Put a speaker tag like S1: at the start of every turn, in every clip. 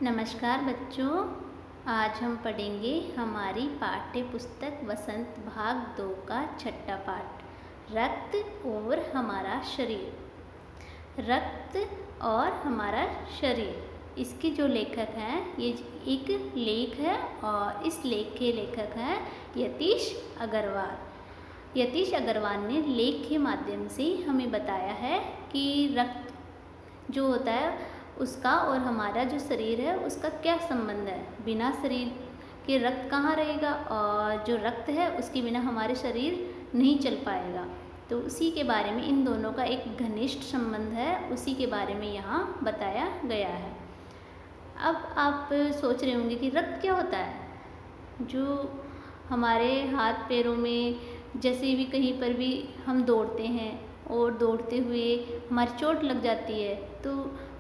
S1: नमस्कार बच्चों, आज हम पढ़ेंगे हमारी पाठ्य पुस्तक वसंत भाग 2 का छठा पाठ, रक्त और हमारा शरीर। रक्त और हमारा शरीर, इसके जो लेखक हैं ये एक लेख है और इस लेख के लेखक हैं यतीश अग्रवाल। यतीश अग्रवाल ने लेख के माध्यम से हमें बताया है कि रक्त जो होता है उसका और हमारा जो शरीर है उसका क्या संबंध है। बिना शरीर के रक्त कहाँ रहेगा, और जो रक्त है उसके बिना हमारे शरीर नहीं चल पाएगा। तो उसी के बारे में, इन दोनों का एक घनिष्ठ संबंध है, उसी के बारे में यहाँ बताया गया है। अब आप सोच रहे होंगे कि रक्त क्या होता है। जो हमारे हाथ पैरों में जैसे भी कहीं पर भी हम दौड़ते हैं और दौड़ते हुए हमारी चोट लग जाती है तो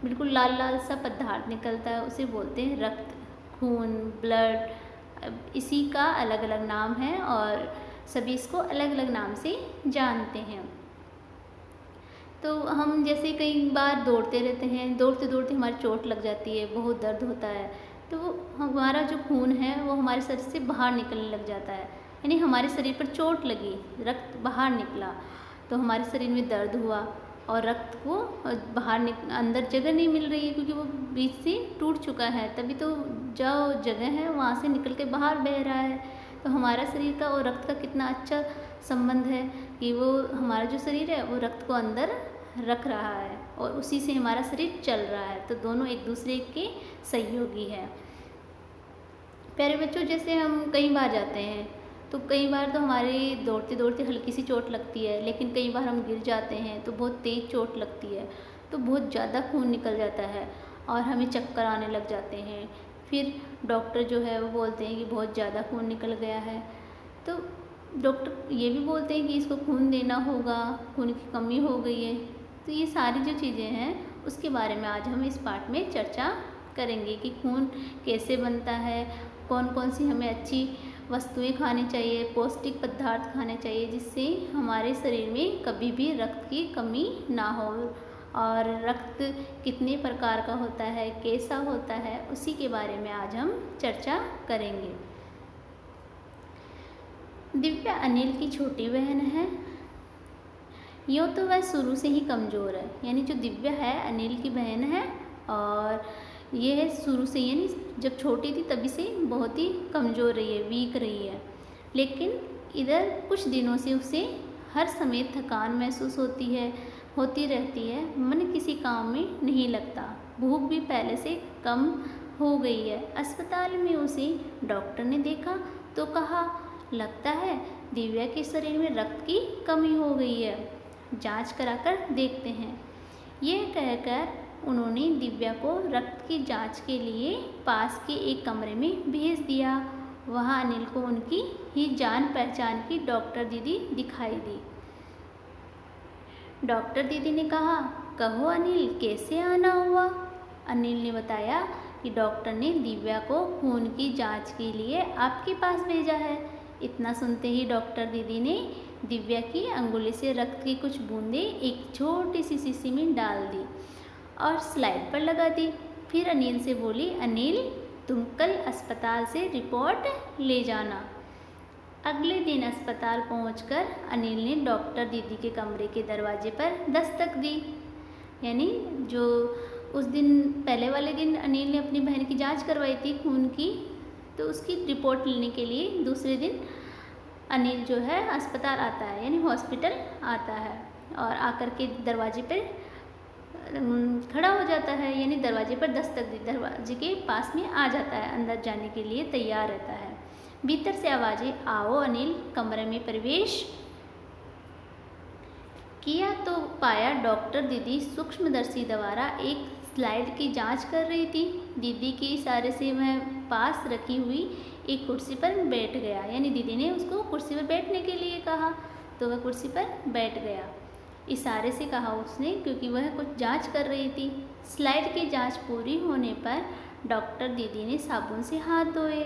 S1: बिल्कुल लाल लाल सा पदार्थ निकलता है, उसे बोलते हैं रक्त, खून, ब्लड। इसी का अलग अलग नाम है और सभी इसको अलग अलग नाम से जानते हैं। तो हम जैसे कई बार दौड़ते रहते हैं, दौड़ते दौड़ते हमारी चोट लग जाती है, बहुत दर्द होता है, तो हमारा जो खून है वो हमारे शरीर से बाहर निकलने लग जाता है। यानी हमारे शरीर पर चोट लगी, रक्त बाहर निकला तो हमारे शरीर में दर्द हुआ और रक्त को बाहर अंदर जगह नहीं मिल रही है क्योंकि वो बीच से टूट चुका है, तभी तो जो जगह है वहाँ से निकल के बाहर बह रहा है। तो हमारा शरीर का और रक्त का कितना अच्छा संबंध है कि वो हमारा जो शरीर है वो रक्त को अंदर रख रहा है और उसी से हमारा शरीर चल रहा है। तो दोनों एक दूसरे के सहयोगी है। प्यारे बच्चों, जैसे हम कई बार जाते हैं तो कई बार तो हमारे दौड़ते दौड़ते हल्की सी चोट लगती है, लेकिन कई बार हम गिर जाते हैं तो बहुत तेज़ चोट लगती है, तो बहुत ज़्यादा खून निकल जाता है और हमें चक्कर आने लग जाते हैं। फिर डॉक्टर जो है वो बोलते हैं कि बहुत ज़्यादा खून निकल गया है, तो डॉक्टर ये भी बोलते हैं कि इसको खून देना होगा, खून की कमी हो गई है। तो ये सारी जो चीज़ें हैं उसके बारे में आज हम इस पाठ में चर्चा करेंगे कि खून कैसे बनता है, कौन कौन सी हमें अच्छी वस्तुएं खानी चाहिए, पौष्टिक पदार्थ खाने चाहिए जिससे हमारे शरीर में कभी भी रक्त की कमी ना हो, और रक्त कितने प्रकार का होता है, कैसा होता है, उसी के बारे में आज हम चर्चा करेंगे। दिव्या अनिल की छोटी बहन है। यूँ तो वह शुरू से ही कमज़ोर है, यानी जो दिव्या है अनिल की बहन है और ये है शुरू से, यानी जब छोटी थी तभी से बहुत ही कमज़ोर रही है, वीक रही है। लेकिन इधर कुछ दिनों से उसे हर समय थकान महसूस होती रहती है, मन किसी काम में नहीं लगता, भूख भी पहले से कम हो गई है। अस्पताल में उसे डॉक्टर ने देखा तो कहा, लगता है दिव्या के शरीर में रक्त की कमी हो गई है, जांच कराकर देखते हैं। यह कहकर उन्होंने दिव्या को रक्त की जांच के लिए पास के एक कमरे में भेज दिया। वहाँ अनिल को उनकी ही जान पहचान की डॉक्टर दीदी दिखाई दी। डॉक्टर दीदी ने कहा, कहो अनिल, कैसे आना हुआ? अनिल ने बताया कि डॉक्टर ने दिव्या को खून की जांच के लिए आपके पास भेजा है। इतना सुनते ही डॉक्टर दीदी ने दिव्या की अंगुली से रक्त की कुछ बूंदें एक छोटी सी शीशी में डाल दी और स्लाइड पर लगा दी। फिर अनिल से बोली, अनिल, तुम कल अस्पताल से रिपोर्ट ले जाना। अगले दिन अस्पताल पहुंचकर अनिल ने डॉक्टर दीदी के कमरे के दरवाजे पर दस्तक दी। यानी जो उस दिन पहले वाले दिन अनिल ने अपनी बहन की जांच करवाई थी खून की, तो उसकी रिपोर्ट लेने के लिए दूसरे दिन अनिल जो है अस्पताल आता है, यानी हॉस्पिटल आता है और आकर के दरवाजे पर खड़ा हो जाता है, यानी दरवाजे पर दस्तक दी, दरवाजे के पास में आ जाता है, अंदर जाने के लिए तैयार रहता है। भीतर से आवाज़ें, आओ अनिल। कमरे में प्रवेश किया तो पाया डॉक्टर दीदी सूक्ष्मदर्शी द्वारा एक स्लाइड की जांच कर रही थी। दीदी के इशारे से वह पास रखी हुई एक कुर्सी पर बैठ गया, यानी दीदी ने उसको कुर्सी पर बैठने के लिए कहा तो वह कुर्सी पर बैठ गया। इशारे से कहा उसने, क्योंकि वह कुछ जांच कर रही थी। स्लाइड की जांच पूरी होने पर डॉक्टर दीदी ने साबुन से हाथ धोए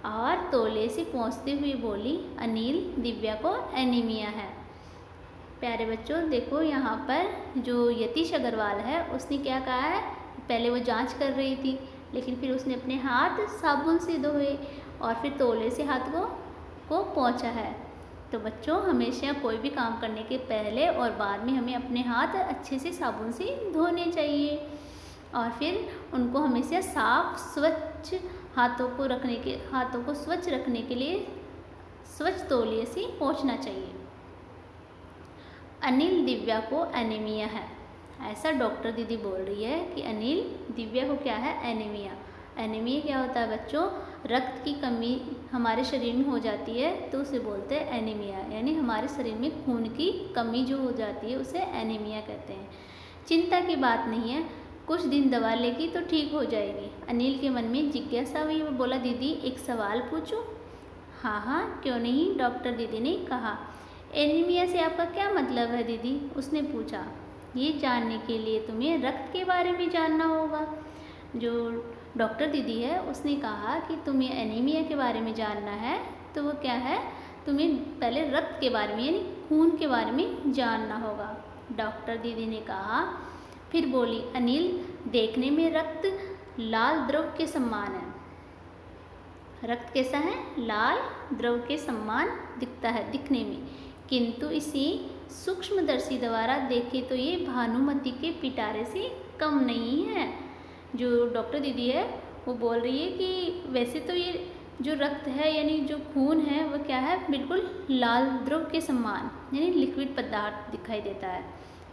S1: और तौलिए से पोंछते हुए बोली, अनिल, दिव्या को एनीमिया है। प्यारे बच्चों, देखो यहाँ पर जो यतीश अग्रवाल है उसने क्या कहा है, पहले वो जांच कर रही थी लेकिन फिर उसने अपने हाथ साबुन से धोए और फिर तौलिए से हाथ को पोंछा है। तो बच्चों, हमेशा कोई भी काम करने के पहले और बाद में हमें अपने हाथ अच्छे से साबुन से धोने चाहिए और फिर उनको हमेशा साफ स्वच्छ हाथों को स्वच्छ रखने के लिए स्वच्छ तौलिए से पोंछना चाहिए। अनिल, दिव्या को एनीमिया है। ऐसा डॉक्टर दीदी बोल रही है कि अनिल, दिव्या को क्या है? एनीमिया। एनीमिया क्या होता है बच्चों? रक्त की कमी हमारे शरीर में हो जाती है तो उसे बोलते हैं एनीमिया, यानी हमारे शरीर में खून की कमी जो हो जाती है उसे एनीमिया कहते हैं। चिंता की बात नहीं है, कुछ दिन दवा लेगी तो ठीक हो जाएगी। अनिल के मन में जिज्ञासा हुई, वो बोला, दीदी एक सवाल पूछूं? हाँ हाँ, क्यों नहीं, डॉक्टर दीदी ने कहा। एनीमिया से आपका क्या मतलब है दीदी? उसने पूछा। ये जानने के लिए तुम्हें रक्त के बारे में जानना होगा। जो डॉक्टर दीदी है उसने कहा कि तुम्हें एनीमिया के बारे में जानना है, तो वो क्या है, तुम्हें पहले रक्त के बारे में यानी खून के बारे में जानना होगा। डॉक्टर दीदी ने कहा। फिर बोली, अनिल, देखने में रक्त लाल द्रव के समान है। रक्त कैसा है? लाल द्रव के समान दिखता है दिखने में, किंतु इसी सूक्ष्मदर्शी द्वारा देखे तो ये भानुमति के पिटारे से कम नहीं है। जो डॉक्टर दीदी है वो बोल रही है कि वैसे तो ये जो रक्त है यानी जो खून है वो क्या है, बिल्कुल लाल द्रव के समान यानी लिक्विड पदार्थ दिखाई देता है,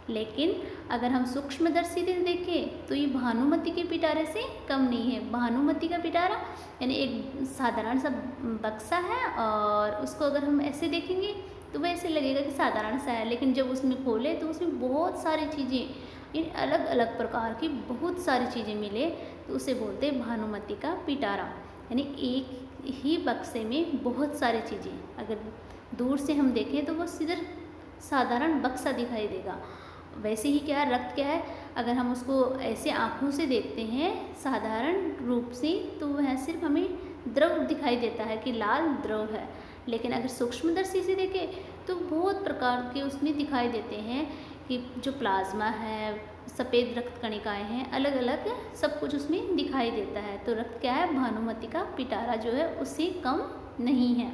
S1: लेकिन अगर हम सूक्ष्मदर्शी से देखें तो ये भानुमति के पिटारे से कम नहीं है। भानुमति का पिटारा यानी एक साधारण सा बक्सा है और उसको अगर हम ऐसे देखेंगे तो वह ऐसे लगेगा कि साधारण सा है, लेकिन जब उसमें खोले तो उसमें बहुत सारी चीज़ें इन अलग अलग प्रकार की बहुत सारी चीज़ें मिले तो उसे बोलते हैं भानुमति का पिटारा। यानी एक ही बक्से में बहुत सारी चीज़ें, अगर दूर से हम देखें तो वो सीधा साधारण बक्सा दिखाई देगा। वैसे ही क्या रक्त क्या है, अगर हम उसको ऐसे आँखों से देखते हैं साधारण रूप से तो वह सिर्फ हमें द्रव दिखाई देता है कि लाल द्रव है, लेकिन अगर सूक्ष्मदर्शी से देखें तो बहुत प्रकार के उसमें दिखाई देते हैं कि जो प्लाज्मा है, सफ़ेद रक्त कणिकाएँ हैं, अलग अलग सब कुछ उसमें दिखाई देता है। तो रक्त क्या है, भानुमति का पिटारा जो है उससे कम नहीं है।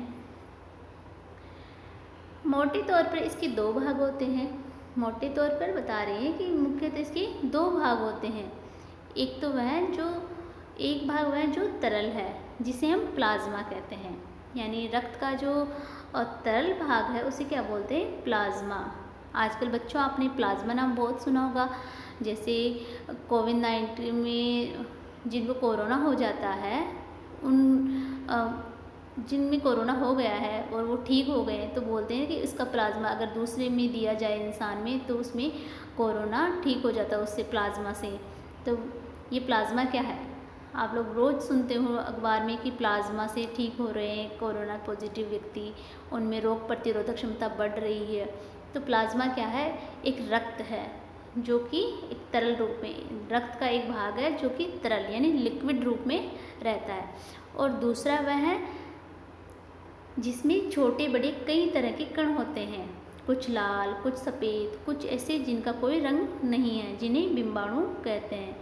S1: मोटे तौर पर इसके दो भाग होते हैं। मोटे तौर पर बता रहे हैं कि मुख्यतः इसके दो भाग होते हैं। एक तो वह एक भाग वह जो तरल है जिसे हम प्लाज्मा कहते हैं, यानी रक्त का जो तरल भाग है उसे क्या बोलते हैं, प्लाज्मा। आजकल बच्चों आपने प्लाज्मा नाम बहुत सुना होगा। जैसे कोविड-19 में जिनको कोरोना हो जाता है, उन जिनमें कोरोना हो गया है और वो ठीक हो गए तो बोलते हैं कि इसका प्लाज्मा अगर दूसरे में दिया जाए इंसान में तो उसमें कोरोना ठीक हो जाता है उससे, प्लाज्मा से। तो ये प्लाज्मा क्या है, आप लोग रोज़ सुनते हो अखबार में कि प्लाज्मा से ठीक हो रहे हैं कोरोना पॉजिटिव व्यक्ति, उनमें रोग प्रतिरोधक क्षमता बढ़ रही है। तो प्लाज्मा क्या है, एक रक्त है जो कि एक तरल रूप में, रक्त का एक भाग है जो कि तरल यानी लिक्विड रूप में रहता है, और दूसरा वह है जिसमें छोटे बड़े कई तरह के कण होते हैं, कुछ लाल, कुछ सफ़ेद, कुछ ऐसे जिनका कोई रंग नहीं है, जिन्हें बिंबाणु कहते हैं।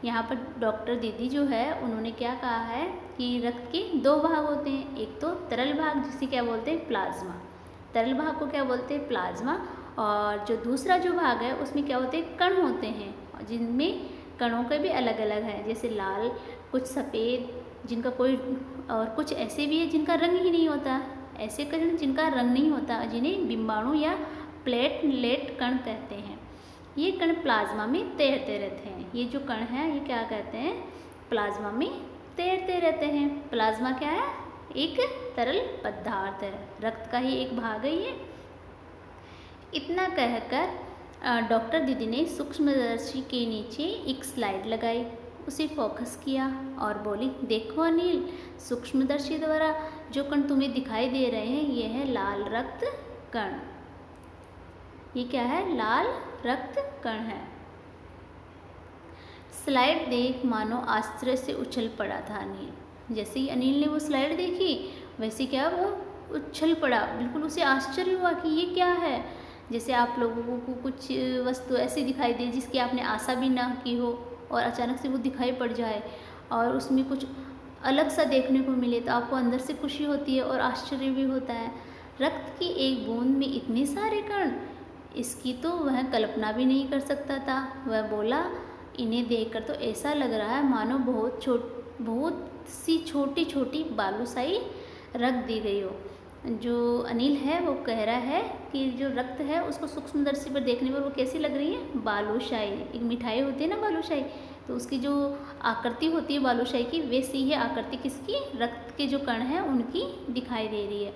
S1: यहाँ पर डॉक्टर दीदी जो है उन्होंने क्या कहा है कि रक्त के दो भाग होते हैं। एक तो तरल भाग जिसे क्या बोलते हैं, प्लाज्मा, तरल भाग को क्या बोलते हैं, प्लाज्मा, और जो दूसरा जो भाग है उसमें क्या होते हैं, कण होते हैं, जिनमें कणों के भी अलग अलग है, जैसे लाल, कुछ सफ़ेद जिनका कोई, और कुछ ऐसे भी है जिनका रंग ही नहीं होता, ऐसे कण जिनका रंग नहीं होता जिन्हें बिंबाणु या प्लेटलेट कण कहते हैं। ये कण प्लाज्मा में तैरते रहते हैं। ये जो कण है ये क्या कहते हैं, प्लाज्मा में तैरते रहते हैं। प्लाज्मा क्या है, एक तरल पदार्थ है, रक्त का ही एक भाग है ये। इतना कहकर डॉक्टर दीदी ने सूक्ष्मदर्शी के नीचे एक स्लाइड लगाई, उसे फोकस किया और बोली, देखो अनिल, सूक्ष्मदर्शी द्वारा जो कण तुम्हें दिखाई दे रहे हैं ये है लाल रक्त कण। ये क्या है, लाल रक्त कण है। स्लाइड देख मानो आश्चर्य से उछल पड़ा था अनिल। जैसे ही अनिल ने वो स्लाइड देखी वैसे क्या वो उछल पड़ा, बिल्कुल उसे आश्चर्य हुआ कि ये क्या है। जैसे आप लोगों को कुछ वस्तु ऐसी दिखाई दे जिसकी आपने आशा भी ना की हो और अचानक से वो दिखाई पड़ जाए, और उसमें कुछ अलग सा देखने को मिले तो आपको अंदर से खुशी होती है और आश्चर्य भी होता है। रक्त की एक बूंद में इतने सारे कण, इसकी तो वह कल्पना भी नहीं कर सकता था। वह बोला, इन्हें देखकर तो ऐसा लग रहा है मानो बहुत सी छोटी छोटी बालूशाही रख दी गई हो। जो अनिल है वो कह रहा है कि जो रक्त है उसको सूक्ष्मदर्शी पर देखने पर वो कैसी लग रही है, बालूशाही। एक मिठाई होती है ना बालूशाही, तो उसकी जो आकृति होती है बालूशाही की, वैसी ही आकृति किसकी, रक्त के जो कण हैं उनकी दिखाई दे रही है।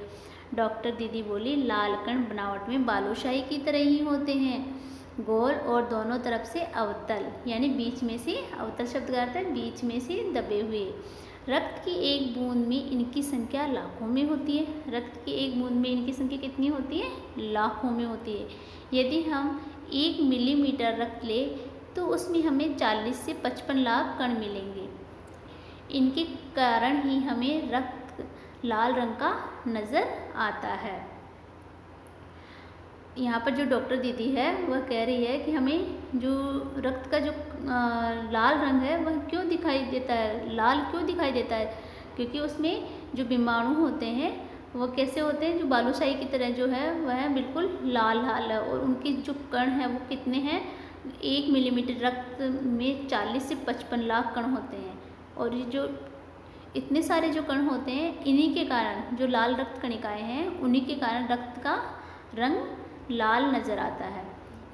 S1: डॉक्टर दीदी बोली, लाल कण बनावट में बालूशाही की तरह ही होते हैं, गोल और दोनों तरफ से अवतल, यानी बीच में से, अवतल शब्द का अर्थ है बीच में से दबे हुए। रक्त की एक बूंद में इनकी संख्या लाखों में होती है। रक्त की एक बूंद में इनकी संख्या कितनी होती है, लाखों में होती है। यदि हम 1 मिलीमीटर रक्त ले तो उसमें हमें 40 से 55 लाख कण मिलेंगे। इनके कारण ही हमें रक्त लाल रंग का नज़र आता है। यहाँ पर जो डॉक्टर दीदी है वह कह रही है कि हमें जो रक्त का जो लाल रंग है वह क्यों दिखाई देता है, लाल क्यों दिखाई देता है, क्योंकि उसमें जो बीमाणु होते हैं वो कैसे होते हैं, जो बालूशाही की तरह जो है वह बिल्कुल लाल लाल है, और उनके जो कण हैं वो कितने हैं, 1 मिलीमीटर रक्त में 40 से 55 लाख कण होते हैं। और ये जो इतने सारे जो कण होते हैं, इन्हीं के कारण जो लाल रक्त कणिकाएँ हैं उन्हीं के कारण रक्त का रंग लाल नज़र आता है।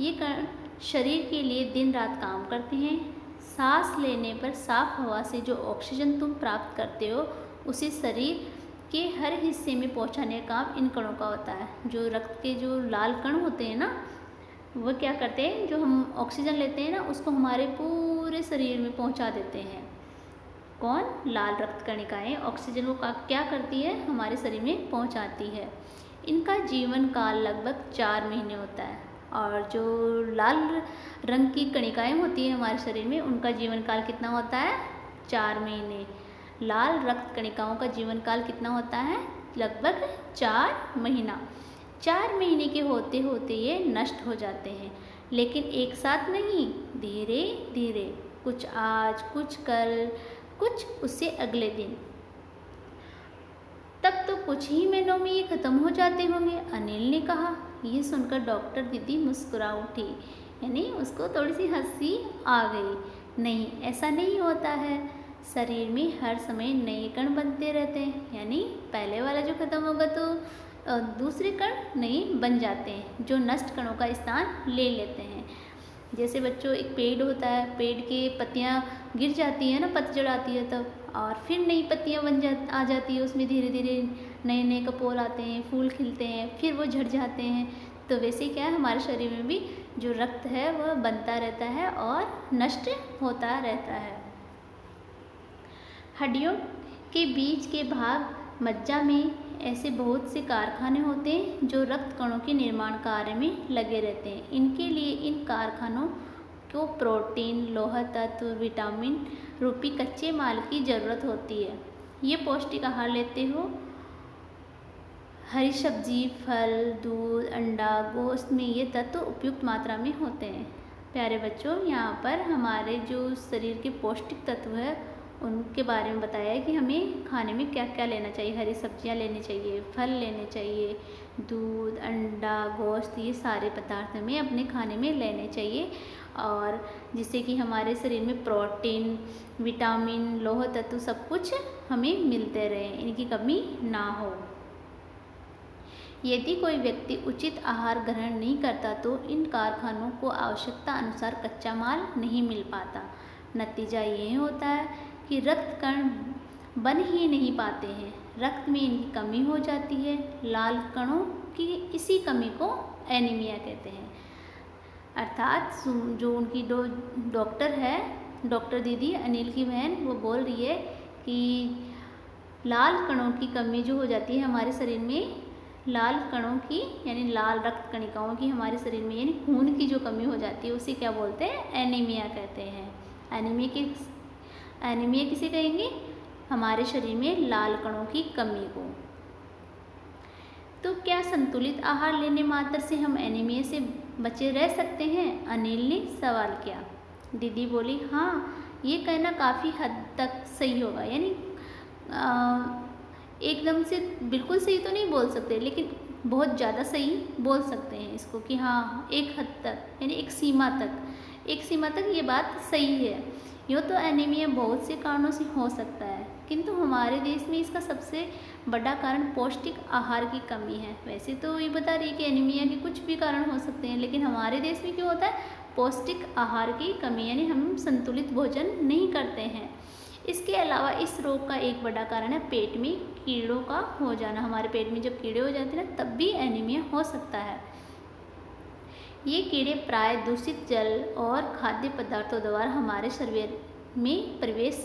S1: ये कण शरीर के लिए दिन रात काम करते हैं। सांस लेने पर साफ हवा से जो ऑक्सीजन तुम प्राप्त करते हो उसे शरीर के हर हिस्से में पहुंचाने का काम इन कणों का होता है। जो रक्त के जो लाल कण होते हैं ना, वह क्या करते हैं, जो हम ऑक्सीजन लेते हैं ना उसको हमारे पूरे शरीर में पहुंचा देते हैं। कौन, लाल रक्त कणिकाएँ ऑक्सीजन को क्या करती है, हमारे शरीर में पहुँचाती है। इनका जीवन काल लगभग 4 महीने होता है, और जो लाल रंग की कणिकाएँ होती हैं हमारे शरीर में उनका जीवन काल कितना होता है, 4 महीने। लाल रक्त कणिकाओं का जीवन काल कितना होता है, लगभग 4 महीना। 4 महीने के होते होते ये नष्ट हो जाते हैं, लेकिन एक साथ नहीं, धीरे धीरे, कुछ आज, कुछ कल, कुछ उससे अगले दिन। तब तो कुछ ही महीनों में ये ख़त्म हो जाते होंगे, अनिल ने कहा। ये सुनकर डॉक्टर दीदी मुस्कुरा उठी, यानी उसको थोड़ी सी हंसी आ गई। नहीं, ऐसा नहीं होता है, शरीर में हर समय नए कण बनते रहते हैं, यानी पहले वाला जो ख़त्म होगा तो दूसरे कण नए बन जाते हैं जो नष्ट कणों का स्थान ले लेते हैं। जैसे बच्चों, एक पेड़ होता है, पेड़ की पत्तियाँ गिर जाती हैं ना, पतझड़ आती है तब, और फिर नई पत्तियाँ आ जाती है, उसमें धीरे धीरे नए नए कपोल आते हैं, फूल खिलते हैं, फिर वो झड़ जाते हैं। तो वैसे क्या है, हमारे शरीर में भी जो रक्त है वह बनता रहता है और नष्ट होता रहता है। हड्डियों के बीच के भाग मज्जा में ऐसे बहुत से कारखाने होते हैं जो रक्त कणों के निर्माण कार्य में लगे रहते हैं। इनके लिए इन कारखानों को प्रोटीन, लौह तत्व, विटामिन रूपी कच्चे माल की ज़रूरत होती है। ये पौष्टिक आहार लेते हो, हरी सब्जी, फल, दूध, अंडा, गोश्त में ये तत्व उपयुक्त मात्रा में होते हैं। प्यारे बच्चों, यहाँ पर हमारे जो शरीर के पौष्टिक तत्व है उनके बारे में बताया है कि हमें खाने में क्या क्या लेना चाहिए। हरी सब्जियाँ लेनी चाहिए, फल लेने चाहिए, दूध, अंडा, गोश्त, ये सारे पदार्थ हमें अपने खाने में लेने चाहिए, और जिससे कि हमारे शरीर में प्रोटीन, विटामिन, लौह तत्व सब कुछ हमें मिलते रहे, इनकी कमी ना हो। यदि कोई व्यक्ति उचित आहार ग्रहण नहीं करता तो इन कारखानों को आवश्यकता अनुसार कच्चा माल नहीं मिल पाता। नतीजा ये होता है कि रक्त कण बन ही नहीं पाते हैं, रक्त में इनकी कमी हो जाती है। लाल कणों की इसी कमी को एनीमिया कहते हैं। अर्थात जो उनकी डॉक्टर है, डॉक्टर दीदी, अनिल की बहन, वो बोल रही है कि लाल कणों की कमी जो हो जाती है हमारे शरीर में, लाल कणों की यानी लाल रक्त कणिकाओं की हमारे शरीर में यानी खून की जो कमी हो जाती है उसे क्या बोलते हैं, एनीमिया कहते हैं। एनीमिया किसे कहेंगे, हमारे शरीर में लाल कणों की कमी को। तो क्या संतुलित आहार लेने मात्र से हम एनीमिया से बचे रह सकते हैं, अनिल ने सवाल किया। दीदी बोली, हाँ, ये कहना काफ़ी हद तक सही होगा, यानी एकदम से बिल्कुल सही तो नहीं बोल सकते, लेकिन बहुत ज़्यादा सही बोल सकते हैं इसको कि हाँ एक हद तक, यानी एक सीमा तक ये बात सही है। यूँ तो एनीमिया बहुत से कारणों से हो सकता है, किंतु हमारे देश में इसका सबसे बड़ा कारण पौष्टिक आहार की कमी है। वैसे तो ये बता रही है कि एनीमिया के कुछ भी कारण हो सकते हैं, लेकिन हमारे देश में क्यों होता है? पौष्टिक आहार की कमी, यानी हम संतुलित भोजन नहीं करते हैं। इसके अलावा इस रोग का एक बड़ा कारण है पेट में कीड़ों का हो जाना। हमारे पेट में जब कीड़े हो जाते हैं ना, तब भी एनीमिया हो सकता है। ये कीड़े प्राय दूषित जल और खाद्य पदार्थों द्वारा हमारे शरीर में प्रवेश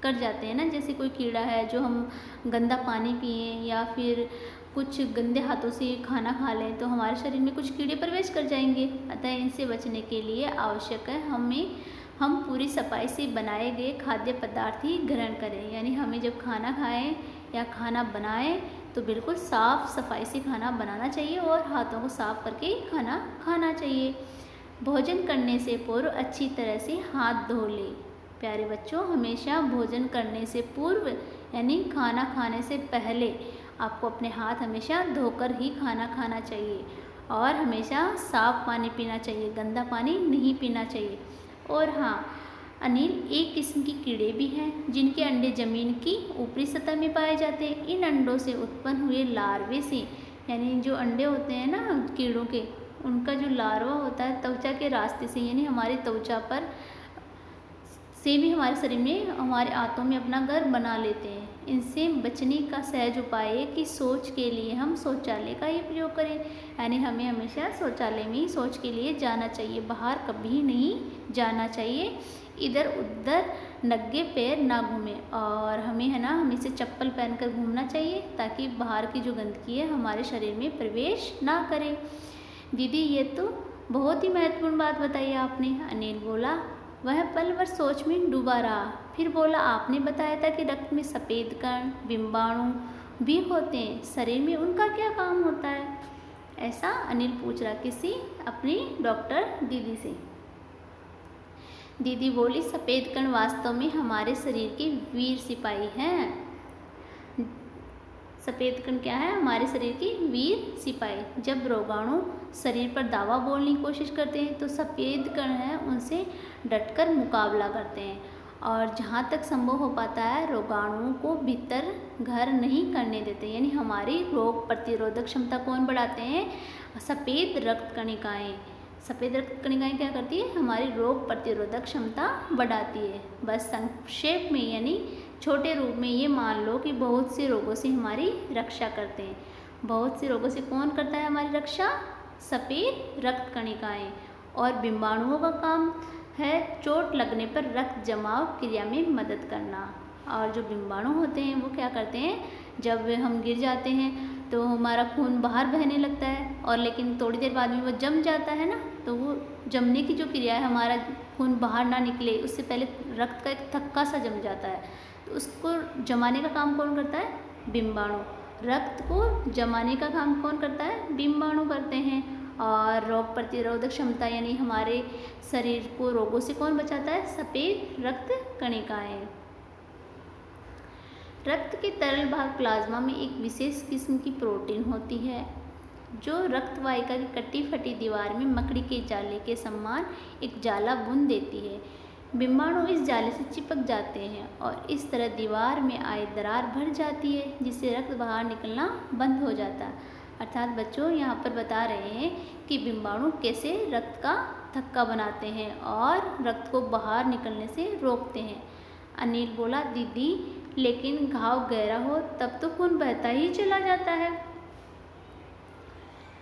S1: कर जाते हैं ना। जैसे कोई कीड़ा है जो हम गंदा पानी पिए या फिर कुछ गंदे हाथों से खाना खा लें, तो हमारे शरीर में कुछ कीड़े प्रवेश कर जाएंगे। अतः इनसे बचने के लिए आवश्यक है हम पूरी सफाई से बनाए गए खाद्य पदार्थ ही ग्रहण करें। यानी हमें जब खाना खाएं या खाना बनाएं तो बिल्कुल साफ़ सफाई से खाना बनाना चाहिए और हाथों को साफ करके खाना खाना चाहिए। भोजन करने से पूर्व अच्छी तरह से हाथ धो लें। प्यारे बच्चों, हमेशा भोजन करने से पूर्व यानी खाना खाने से पहले आपको अपने हाथ हमेशा धोकर ही खाना खाना चाहिए और हमेशा साफ़ पानी पीना चाहिए, गंदा पानी नहीं पीना चाहिए। और हाँ अनिल, एक किस्म की कीड़े भी हैं जिनके अंडे ज़मीन की ऊपरी सतह में पाए जाते हैं। इन अंडों से उत्पन्न हुए लार्वे से, यानी जो अंडे होते हैं ना कीड़ों के, उनका जो लार्वा होता है त्वचा के रास्ते से, यानी हमारी त्वचा पर से भी हमारे शरीर में, हमारे आंतों में अपना घर बना लेते हैं। इनसे बचने का सहज उपाय है कि शौच के लिए हम शौचालय का ही प्रयोग करें। यानी हमें हमेशा शौचालय में ही शौच के लिए जाना चाहिए, बाहर कभी नहीं जाना चाहिए। इधर उधर नंगे पैर ना घूमें और हमें है ना हमेशा चप्पल पहनकर घूमना चाहिए ताकि बाहर की जो गंदगी है हमारे शरीर में प्रवेश ना करे। दीदी ये तो बहुत ही महत्वपूर्ण बात बताई आपने, अनिल बोला। वह पल भर सोच में डूबा रहा, फिर बोला, आपने बताया था कि रक्त में सफ़ेद कण बिंबाणु भी होते हैं, शरीर में उनका क्या काम होता है? ऐसा अनिल पूछ रहा किसी अपनी डॉक्टर दीदी से। दीदी बोली, सफ़ेद कण वास्तव में हमारे शरीर के वीर सिपाही हैं। सफ़ेद कण क्या है? हमारे शरीर के वीर सिपाही। जब रोगाणु शरीर पर दावा बोलने की कोशिश करते हैं तो सफ़ेद कण हैं उनसे डटकर मुकाबला करते हैं और जहाँ तक संभव हो पाता है रोगाणुओं को भीतर घर नहीं करने देते। यानी हमारी रोग प्रतिरोधक क्षमता कौन बढ़ाते हैं? सफ़ेद रक्त कणिकाएँ। सफ़ेद रक्त कणिकाएँ क्या करती है? हमारी रोग प्रतिरोधक क्षमता बढ़ाती है। बस संक्षेप में यानी छोटे रूप में ये मान लो कि बहुत से रोगों से हमारी रक्षा करते हैं। बहुत से रोगों से कौन करता है हमारी रक्षा? सफ़ेद रक्त कणिकाएँ। और बिंबाणुओं का काम है चोट लगने पर रक्त जमाव क्रिया में मदद करना। और जो बिंबाणु होते हैं वो क्या करते हैं? जब हम गिर जाते हैं तो हमारा खून बाहर बहने लगता है और लेकिन थोड़ी देर बाद में वो जम जाता है ना, तो वो जमने की जो क्रिया है, हमारा खून बाहर ना निकले उससे पहले रक्त का एक थक्का सा जम जाता है, तो उसको जमाने का काम कौन करता है? बिंबाणु। रक्त को जमाने का काम कौन करता है? बिंबाणु करते हैं। और रोग प्रतिरोधक क्षमता यानी हमारे शरीर को रोगों से कौन बचाता है? सफ़ेद रक्त कणिकाएँ। रक्त के तरल भाग प्लाज्मा में एक विशेष किस्म की प्रोटीन होती है जो रक्त वाहिका की कटी फटी दीवार में मकड़ी के जाले के समान एक जाला बुन देती है। बिंबाणु इस जाले से चिपक जाते हैं और इस तरह दीवार में आए दरार भर जाती है जिससे रक्त बाहर निकलना बंद हो जाता है। अर्थात बच्चों यहाँ पर बता रहे हैं कि बिंबाणु कैसे रक्त का थक्का बनाते हैं और रक्त को बाहर निकलने से रोकते हैं। अनिल बोला, दीदी लेकिन घाव गहरा हो तब तो खून बहता ही चला जाता है।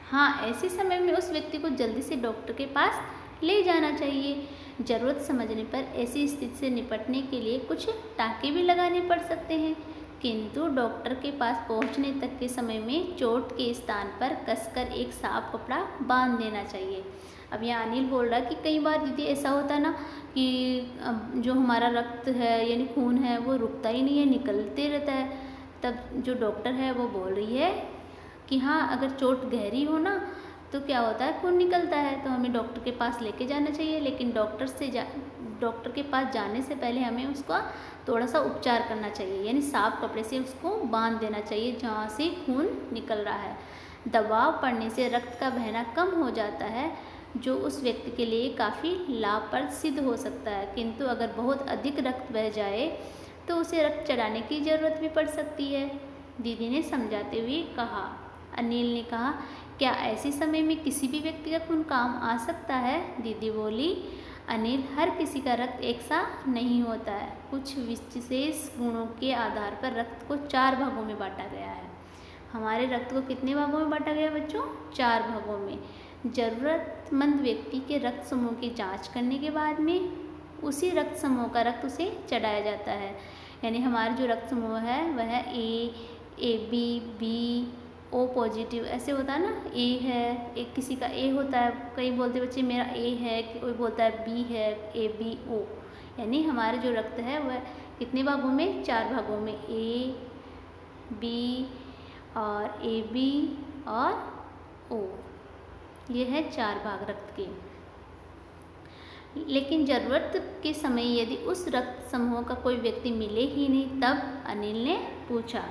S1: हाँ, ऐसे समय में उस व्यक्ति को जल्दी से डॉक्टर के पास ले जाना चाहिए। ज़रूरत समझने पर ऐसी स्थिति से निपटने के लिए कुछ टाँके भी लगाने पड़ सकते हैं, किंतु डॉक्टर के पास पहुंचने तक के समय में चोट के स्थान पर कसकर एक साफ कपड़ा बांध देना चाहिए। अब यहाँ अनिल बोल रहा है कि कई बार दीदी ऐसा होता है ना कि जो हमारा रक्त है यानी खून है वो रुकता ही नहीं है, निकलते रहता है। तब जो डॉक्टर है वो बोल रही है कि हाँ, अगर चोट गहरी हो ना तो क्या होता है, खून निकलता है, तो हमें डॉक्टर के पास लेके जाना चाहिए। लेकिन डॉक्टर के पास जाने से पहले हमें उसका थोड़ा सा उपचार करना चाहिए, यानी साफ कपड़े से उसको बांध देना चाहिए जहाँ से खून निकल रहा है। दबाव पड़ने से रक्त का बहना कम हो जाता है, जो उस व्यक्ति के लिए काफ़ी लाभप्रद सिद्ध हो सकता है। किंतु अगर बहुत अधिक रक्त बह जाए तो उसे रक्त चढ़ाने की ज़रूरत भी पड़ सकती है, दीदी ने समझाते हुए कहा। अनिल ने कहा, क्या ऐसे समय में किसी भी व्यक्ति का खून काम आ सकता है? दीदी बोली, अनिल, हर किसी का रक्त एक सा नहीं होता है। कुछ विशेष गुणों के आधार पर रक्त को 4 भागों में बांटा गया है। हमारे रक्त को कितने भागों में बांटा गया बच्चों? 4 भागों में। ज़रूरतमंद व्यक्ति के रक्त समूह की जांच करने के बाद में उसी रक्त समूह का रक्त उसे चढ़ाया जाता है। यानी हमारा जो रक्त समूह है वह A B B O positive ऐसे होता है ना। ए है, एक किसी का ए होता है, कई बोलते बच्चे मेरा ए है, कोई बोलता है बी है, ए बी ओ। यानी हमारा जो रक्त है वह कितने भागों में? 4 भागों में, ए बी और ए बी और ओ। ये है 4 भाग रक्त के। लेकिन ज़रूरत के समय यदि उस रक्त समूह का कोई व्यक्ति मिले ही नहीं, तब अनिल ने पूछा।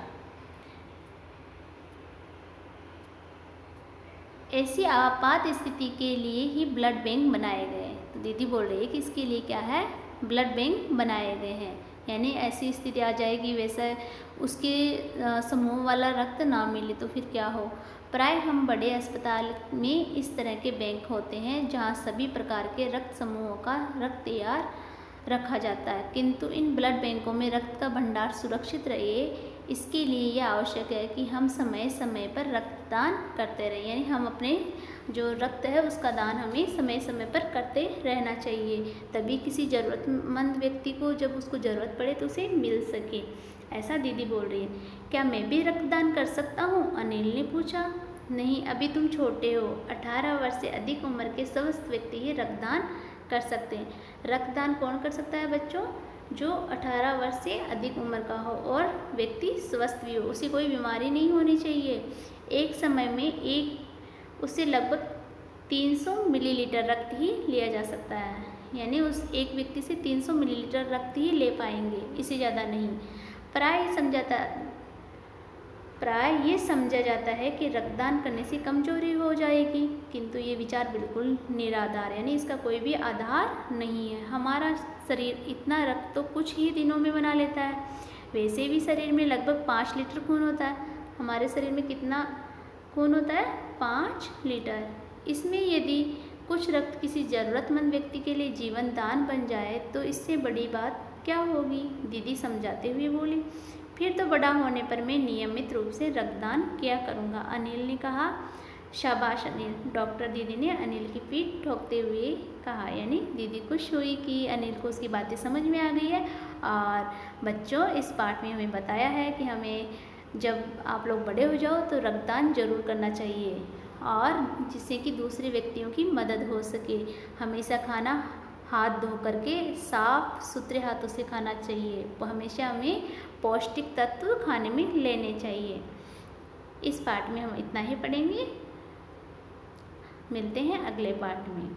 S1: ऐसी आपात स्थिति के लिए ही ब्लड बैंक बनाए गए। तो दीदी बोल रही है कि इसके लिए क्या है? ब्लड बैंक बनाए गए हैं। यानी ऐसी स्थिति आ जाएगी, वैसा उसके समूह वाला रक्त ना मिले तो फिर क्या हो। प्राय हम बड़े अस्पताल में इस तरह के बैंक होते हैं जहां सभी प्रकार के रक्त समूहों का रक्त तैयार रखा जाता है, किंतु इन ब्लड बैंकों में रक्त का भंडार सुरक्षित रहे, इसके लिए यह आवश्यक है कि हम समय समय पर रक्तदान करते रहें। यानी हम अपने जो रक्त है उसका दान हमें समय समय पर करते रहना चाहिए, तभी किसी ज़रूरतमंद व्यक्ति को जब उसको ज़रूरत पड़े तो उसे मिल सके। ऐसा दीदी बोल रही है। क्या मैं भी रक्तदान कर सकता हूँ? अनिल ने पूछा। नहीं, अभी तुम छोटे हो। 18 वर्ष से अधिक उम्र के स्वस्थ व्यक्ति ही रक्तदान कर सकते हैं। रक्तदान कौन कर सकता है बच्चों? जो 18 वर्ष से अधिक उम्र का हो और व्यक्ति स्वस्थ भी हो, उसे कोई बीमारी नहीं होनी चाहिए। एक समय में उससे लगभग 300 मिलीलीटर रक्त ही लिया जा सकता है। यानी उस एक व्यक्ति से 300 मिलीलीटर रक्त ही ले पाएंगे, इससे ज़्यादा नहीं। प्राय ये समझा जाता है कि रक्तदान करने से कमजोरी हो जाएगी, किंतु ये विचार बिल्कुल निराधार, यानी इसका कोई भी आधार नहीं है। हमारा शरीर इतना रक्त तो कुछ ही दिनों में बना लेता है। वैसे भी शरीर में लगभग 5 लीटर खून होता है। हमारे शरीर में कितना खून होता है? 5 लीटर। इसमें यदि कुछ रक्त किसी ज़रूरतमंद व्यक्ति के लिए जीवन दान बन जाए तो इससे बड़ी बात क्या होगी? दीदी समझाते हुए बोली। फिर तो बड़ा होने पर मैं नियमित रूप से रक्तदान किया करूँगा, अनिल ने कहा। शाबाश अनिल, डॉक्टर दीदी ने अनिल की पीठ ठोकते हुए कहा। यानी दीदी खुश हुई कि अनिल को उसकी बातें समझ में आ गई है। और बच्चों, इस पाठ में हमें बताया है कि हमें जब आप लोग बड़े हो जाओ तो रक्तदान जरूर करना चाहिए, और जिससे कि दूसरे व्यक्तियों की मदद हो सके। हमेशा खाना हाथ धो करके साफ सुथरे हाथों से खाना चाहिए। हमेशा हमें पौष्टिक तत्व खाने में लेने चाहिए। इस पाठ में हम इतना ही पढ़ेंगे। मिलते हैं अगले पाठ में।